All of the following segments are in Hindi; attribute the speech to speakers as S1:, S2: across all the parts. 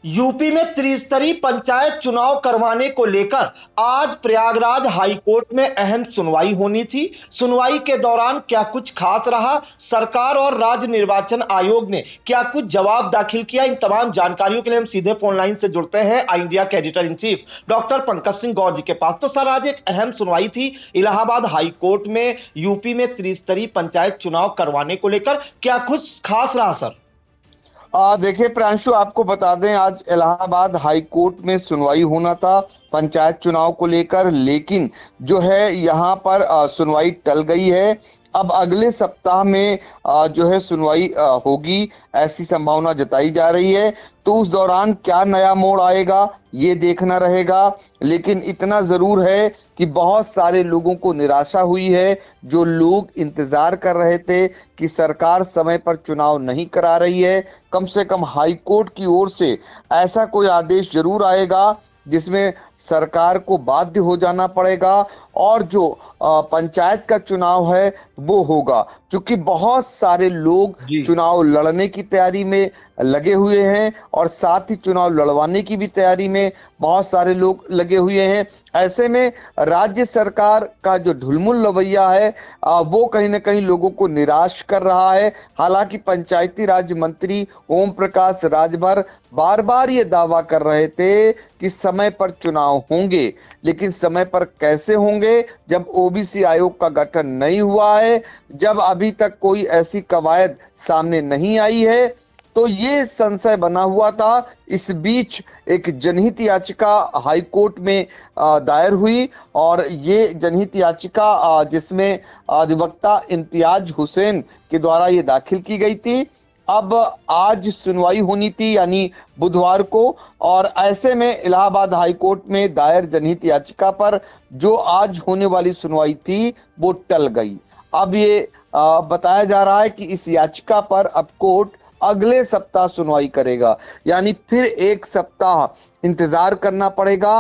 S1: यूपी में त्रिस्तरीय पंचायत चुनाव करवाने को लेकर आज प्रयागराज हाईकोर्ट में अहम सुनवाई होनी थी। सुनवाई के दौरान क्या कुछ खास रहा, सरकार और राज्य निर्वाचन आयोग ने क्या कुछ जवाब दाखिल किया, इन तमाम जानकारियों के लिए हम सीधे फोन लाइन से जुड़ते हैं आई इंडिया के editor in chief doctor Pankaj Singh Gaur ji के पास। तो सर, आज एक अहम सुनवाई थी इलाहाबाद हाईकोर्ट में यूपी में त्रिस्तरीय पंचायत चुनाव करवाने को लेकर, क्या कुछ खास रहा सर?
S2: देखिए प्रांशु, आपको बता दें आज इलाहाबाद हाई कोर्ट में सुनवाई होना था पंचायत चुनाव को लेकर, लेकिन जो है यहाँ पर सुनवाई टल गई है। अब अगले सप्ताह में जो है सुनवाई होगी, ऐसी संभावना जताई जा रही है। तो उस दौरान क्या नया मोड़ आएगा ये देखना रहेगा। लेकिन इतना जरूर है कि बहुत सारे लोगों को निराशा हुई है। जो लोग इंतजार कर रहे थे कि सरकार समय पर चुनाव नहीं करा रही है, कम से कम हाई कोर्ट की ओर से ऐसा कोई आदेश जरूर आएगा जिसमें सरकार को बाध्य हो जाना पड़ेगा और जो पंचायत का चुनाव है वो होगा। क्योंकि बहुत सारे लोग चुनाव लड़ने की तैयारी में लगे हुए हैं और साथ ही चुनाव लड़वाने की भी तैयारी में बहुत सारे लोग लगे हुए हैं। ऐसे में राज्य सरकार का जो ढुलमुल रवैया है वो कहीं ना कहीं लोगों को निराश कर रहा है। हालांकि पंचायती राज मंत्री ओम प्रकाश राजभर बार बार ये दावा कर रहे थे कि समय पर चुनाव होंगे, लेकिन समय पर कैसे होंगे जब ओबीसी आयोग का गठन नहीं हुआ है, जब अभी तक कोई ऐसी कवायद सामने नहीं आई है। तो ये संशय बना हुआ था। इस बीच एक जनहित याचिका हाई कोर्ट में दायर हुई और ये जनहित याचिका जिसमें अधिवक्ता इम्तियाज हुसैन के द्वारा ये दाखिल की गई थी। अब आज सुनवाई होनी थी यानी बुधवार को, और ऐसे में इलाहाबाद हाई कोर्ट में दायर जनहित याचिका पर जो आज होने वाली सुनवाई थी वो टल गई। अब ये बताया जा रहा है कि इस याचिका पर अब कोर्ट अगले सप्ताह सुनवाई करेगा, यानी फिर एक सप्ताह इंतजार करना पड़ेगा।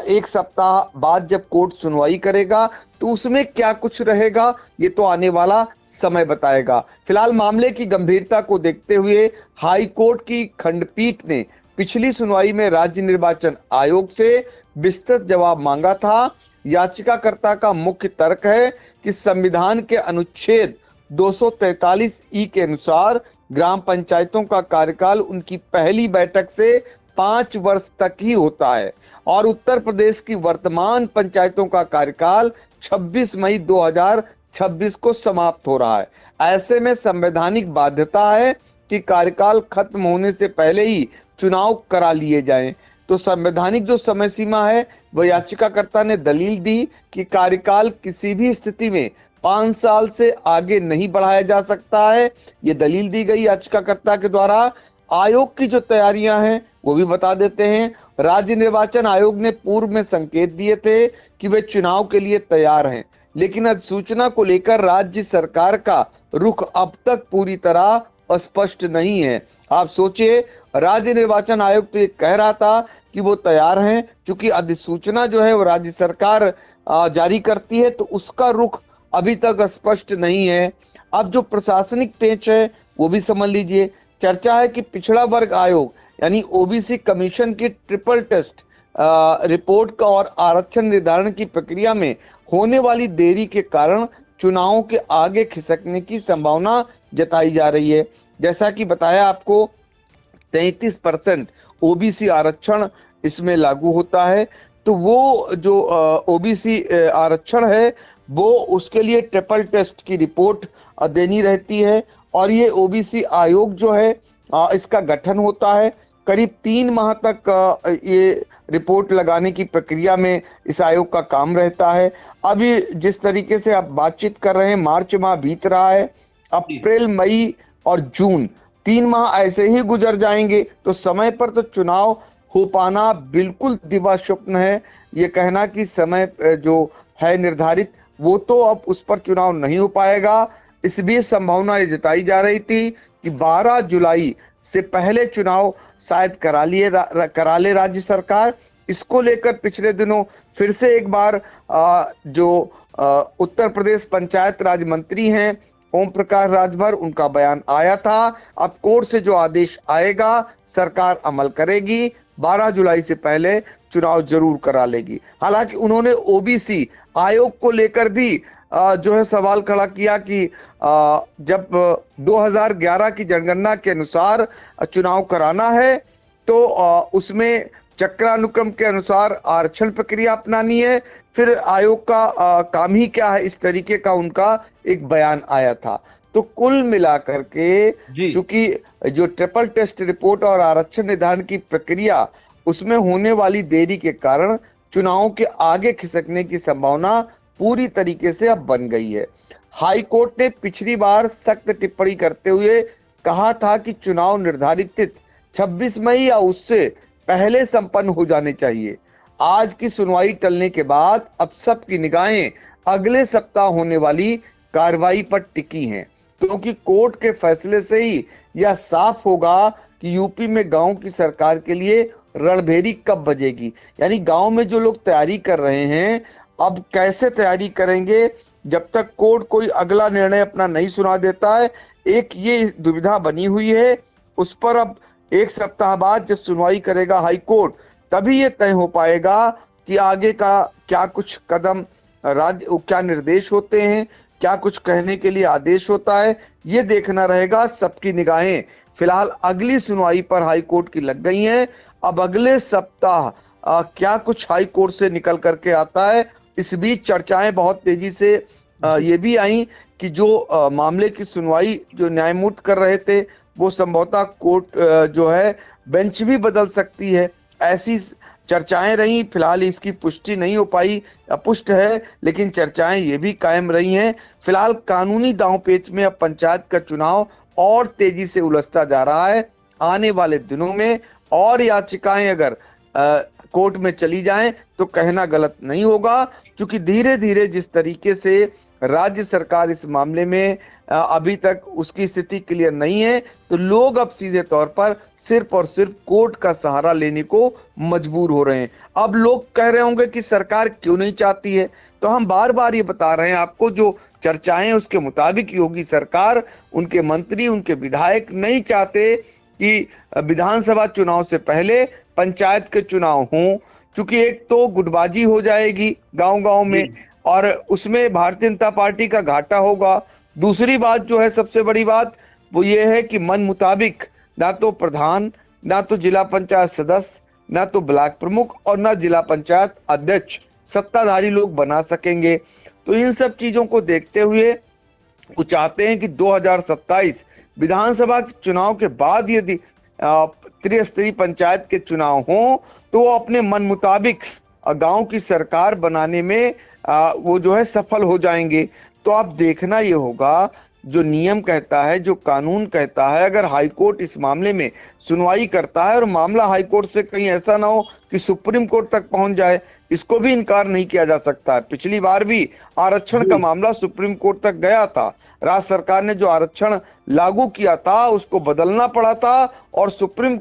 S2: एक सप्ताह बाद जब कोर्ट सुनवाई करेगा तो उसमें क्या कुछ रहेगा ये तो आने वाला समय बताएगा। फिलहाल मामले की गंभीरता को देखते हुए हाई कोर्ट की खंडपीठ ने पिछली सुनवाई में राज्य निर्वाचन आयोग से विस्तृत जवाब मांगा था। याचिकाकर्ता का मुख्य तर्क है कि संविधान के अनुच्छेद 243 ई के अनुसार ग्राम पंचायतों का कार्यकाल उनकी पहली बैठक से 5 वर्ष तक ही होता है और उत्तर प्रदेश की वर्तमान पंचायतों का कार्यकाल 26 मई 2026 को समाप्त हो रहा है। ऐसे में संवैधानिक बाध्यता है कि कार्यकाल खत्म होने से पहले ही चुनाव करा लिए जाएं। तो संवैधानिक जो समय सीमा है वह याचिकाकर्ता ने दलील दी कि कार्यकाल किसी भी स्थिति में 5 साल से आगे नहीं बढ़ाया जा सकता है। ये दलील दी गई याचिकाकर्ता के द्वारा। आयोग की जो तैयारियां हैं वो भी बता देते हैं। राज्य निर्वाचन आयोग ने पूर्व में संकेत दिए थे कि वे चुनाव के लिए तैयार हैं, लेकिन अधिसूचना को लेकर राज्य सरकार का रुख अब तक पूरी तरह स्पष्ट नहीं है। आप सोचिए, राज्य निर्वाचन आयोग तो ये कह रहा था कि वो तैयार हैं, क्योंकि अधिसूचना जो है वो राज्य सरकार जारी करती है, तो उसका रुख अभी तक स्पष्ट नहीं है। अब जो प्रशासनिक पेच है वो भी समझ लीजिए। चर्चा है कि पिछड़ा वर्ग आयोग यानी ओबीसी कमीशन की ट्रिपल टेस्ट रिपोर्ट का और आरक्षण निर्धारण की प्रक्रिया में होने वाली देरी के कारण चुनावों के आगे खिसकने की संभावना जताई जा रही है। जैसा कि बताया आपको, 33% ओबीसी आरक्षण इसमें लागू होता है। तो वो जो ओबीसी आरक्षण है वो उसके लिए ट्रिपल टेस्ट की रिपोर्ट देनी रहती है और ये ओबीसी आयोग जो है इसका गठन होता है। करीब 3 माह तक ये रिपोर्ट लगाने की प्रक्रिया में इस आयोग का काम रहता है। अभी जिस तरीके से आप बातचीत कर रहे हैं, मार्च माह बीत रहा है, अप्रैल मई और जून 3 माह ऐसे ही गुजर जाएंगे, तो समय पर तो चुनाव हो पाना बिल्कुल दिवा स्वप्न है। ये कहना कि समय जो है निर्धारित वो तो अब उस पर चुनाव नहीं हो पाएगा। इस बीच संभावना ये जताई जा रही थी कि 12 जुलाई से पहले चुनाव शायद करा ले राज्य सरकार। इसको लेकर पिछले दिनों फिर से एक बार जो उत्तर प्रदेश पंचायत राज मंत्री हैं ओम प्रकाश राजभर, उनका बयान आया था। अब कोर्ट से जो आदेश आएगा सरकार अमल करेगी, 12 जुलाई से पहले चुनाव जरूर करा लेगी। हालांकि उन्होंने ओबीसी आयोग को लेकर भी जो है सवाल खड़ा किया कि जब 2011 की जनगणना के अनुसार चुनाव कराना है तो उसमें चक्रानुक्रम के अनुसार आरक्षण प्रक्रिया अपनानी है, फिर आयोग का काम ही क्या है, इस तरीके का उनका एक बयान आया था। तो कुल मिलाकर के चूंकि जो ट्रिपल टेस्ट रिपोर्ट और आरक्षण निर्धारण की प्रक्रिया उसमें होने वाली देरी के कारण चुनावों के आगे खिसकने की संभावना पूरी तरीके से अब बन गई है। हाई कोर्ट ने पिछली बार सख्त टिप्पणी करते हुए कहा था कि चुनाव निर्धारित 26 मई या उससे पहले संपन्न हो जाने चाहिए। आज की सुनवाई टलने के बाद अब सबकी निगाहें अगले सप्ताह होने वाली कार्रवाई पर टिकी हैं, क्योंकि कोर्ट के फैसले से ही यह साफ होगा कि यूपी में गांव की सरकार के लिए रणभेरी कब बजेगी। यानी गांव में जो लोग तैयारी कर रहे हैं अब कैसे तैयारी करेंगे जब तक कोर्ट कोई अगला निर्णय अपना नहीं सुना देता है। एक ये दुविधा बनी हुई है, उस पर अब एक सप्ताह बाद जब सुनवाई करेगा हाई कोर्ट तभी ये तय हो पाएगा कि आगे का क्या कुछ कदम राज्य क्या निर्देश होते हैं, क्या कुछ कहने के लिए आदेश होता है, ये देखना रहेगा। सबकी निगाहें फिलहाल अगली सुनवाई पर हाई कोर्ट की लग गई हैं। अब अगले सप्ताह क्या कुछ हाई कोर्ट से निकल करके आता है। इस बीच चर्चाएं बहुत तेजी से ये भी आई कि जो मामले की सुनवाई जो न्यायमूर्ति कर रहे थे वो संभवतः कोर्ट जो है बेंच भी बदल सकती है, ऐसी चर्चाएं रही। फिलहाल इसकी पुष्टि नहीं हो पाई, अपुष्ट है, लेकिन चर्चाएं ये भी कायम रही हैं। फिलहाल कानूनी दांवपेच में अब पंचायत का चुनाव और तेजी से उलझता जा रहा है। आने वाले दिनों में और याचिकाएं अगर कोर्ट में चली जाएं तो कहना गलत नहीं होगा, क्योंकि धीरे धीरे जिस तरीके से राज्य सरकार इस मामले में अभी तक उसकी स्थिति क्लियर नहीं है, तो लोग अब सीधे तौर पर सिर्फ और सिर्फ कोर्ट का सहारा लेने को मजबूर हो रहे हैं। अब लोग कह रहे होंगे कि सरकार क्यों नहीं चाहती है, तो हम बार बार ये बता रहे हैं आपको, जो चर्चाएं उसके मुताबिक योगी सरकार, उनके मंत्री, उनके विधायक नहीं चाहते कि विधानसभा चुनाव से पहले पंचायत के चुनाव हों, क्योंकि एक तो गुटबाजी हो जाएगी गांव-गांव में और उसमें भारतीय जनता पार्टी का घाटा होगा। दूसरी बात जो है सबसे बड़ी बात वो ये है कि मन मुताबिक ना तो प्रधान, ना तो जिला पंचायत सदस्य, ना तो ब्लॉक प्रमुख और ना जिला पंचायत अध्यक्ष सत्ताधारी लोग बना सकेंगे। तो इन सब चीजों को देखते हुए वो चाहते हैं कि 2027 विधानसभा चुनाव के बाद यदि त्रिस्तरीय पंचायत के चुनाव हों तो वो अपने मन मुताबिक गांव की सरकार बनाने में वो जो है सफल हो जाएंगे। तो अब देखना ये होगा, जो नियम कहता है, जो कानून कहता है, अगर हाईकोर्ट इस मामले में सुनवाई करता है और मामला हाईकोर्ट से कहीं ऐसा ना हो कि सुप्रीम कोर्ट तक पहुंच जाए, इसको भी इनकार नहीं किया जा सकता। पिछली बार भी आरक्षण का मामला सुप्रीम कोर्ट तक गया था। राज्य सरकार ने जो आरक्षण लागू किया था उसको बदलना पड़ा था और सुप्रीम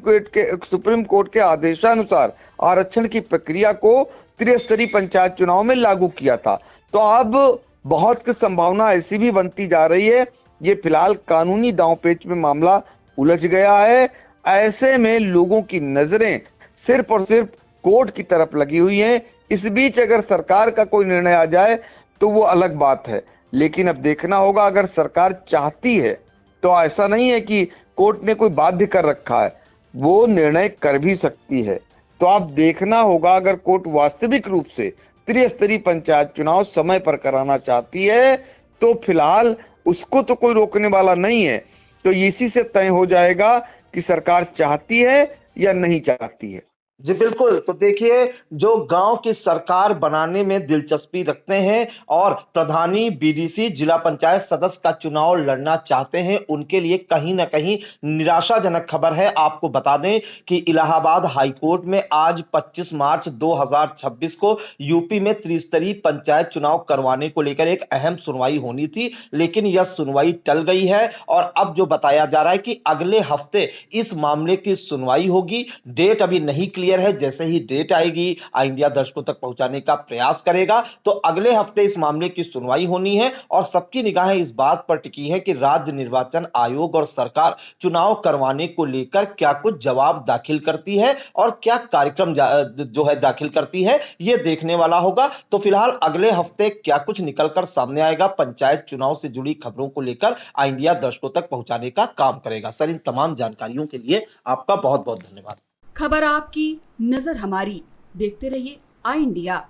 S2: कोर्ट के आदेशानुसार आरक्षण की प्रक्रिया को त्रिस्तरीय पंचायत चुनाव में लागू किया था। तो अब बहुत की संभावना ऐसी भी बनती जा रही है, ये फिलहाल कानूनी दांवपेच में मामला उलझ गया है। ऐसे में लोगों की नजरें सिर्फ और सिर्फ कोर्ट की तरफ लगी हुई हैं। इस बीच अगर सरकार का कोई निर्णय आ जाए तो वो अलग बात है, लेकिन अब देखना होगा, अगर सरकार चाहती है तो ऐसा नहीं है कि कोर्ट ने कोई बाध्य कर रखा है, वो निर्णय कर भी सकती है। तो अब देखना होगा, अगर कोर्ट वास्तविक रूप से त्रिस्तरीय पंचायत चुनाव समय पर कराना चाहती है तो फिलहाल उसको तो कोई रोकने वाला नहीं है। तो इसी से तय हो जाएगा कि सरकार चाहती है या नहीं चाहती है।
S1: जी बिल्कुल। तो देखिए, जो गांव की सरकार बनाने में दिलचस्पी रखते हैं और प्रधानी, बीडीसी, जिला पंचायत सदस्य का चुनाव लड़ना चाहते हैं, उनके लिए कहीं ना कहीं निराशाजनक खबर है। आपको बता दें कि इलाहाबाद हाईकोर्ट में आज 25 मार्च 2026 को यूपी में त्रिस्तरीय पंचायत चुनाव करवाने को लेकर एक अहम सुनवाई होनी थी, लेकिन यह सुनवाई टल गई है और अब जो बताया जा रहा है कि अगले हफ्ते इस मामले की सुनवाई होगी। डेट अभी नहीं क्लियर क्लियर है, जैसे ही डेट आएगी इंडिया दर्शकों तक पहुंचाने का प्रयास करेगा। तो अगले हफ्ते इस मामले की सुनवाई होनी है और सबकी निगाहें इस बात पर टिकी है कि राज्य निर्वाचन आयोग और सरकार चुनाव करवाने को लेकर क्या कुछ जवाब दाखिल करती है और क्या कार्यक्रम जो है दाखिल करती है, यह देखने वाला होगा। तो फिलहाल अगले हफ्ते क्या कुछ निकलकर सामने आएगा, पंचायत चुनाव से जुड़ी खबरों को लेकर इंडिया दर्शकों तक पहुंचाने का काम करेगा। सर, इन तमाम जानकारियों के लिए आपका बहुत बहुत धन्यवाद।
S3: खबर आपकी, नजर हमारी। देखते रहिए आई इंडिया।